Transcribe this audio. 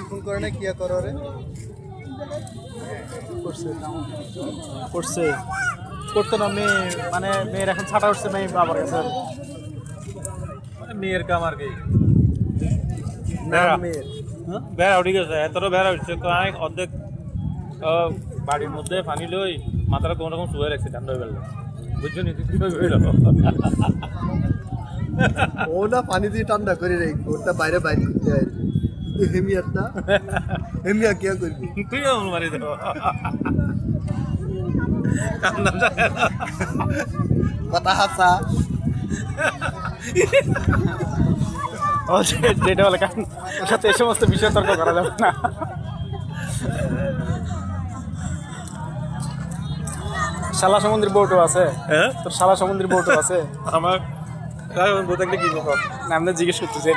phone করে না কিয়া করো রে করছে করতো না মেয়ে মানে মেয়ের এখন ছাটা উঠছে মেয়ে বাবার কাছে মেয়ের কাম আর কি মেয়ের বেড়া উঠে গেছে এতটা বেড়া উঠছে অনেক অর্ধেক বাড়ির মধ্যে পানি লই মাথাটা কোনো রকম শুয়ে রাখছে ঠান্ডা হয়ে গেল বুঝছো নি ও না পানি দিয়ে ঠান্ডা করে রাখবো ওটা বাইরে বাইরে করতে হয় হেমিয়ারটা হেমিয়া কিয়া করবি তুই আমার মারি দেবো কথা হাসা যেটা বলে কারণ ওর সাথে এই সমস্ত বিষয় তর্ক করা যাবে না শালা সমুদ্রের বোটও আছে হ্যাঁ তোর শালা সমুদ্রের বোটও আছে আমার কি না আমরা জিজ্ঞেস করতেছি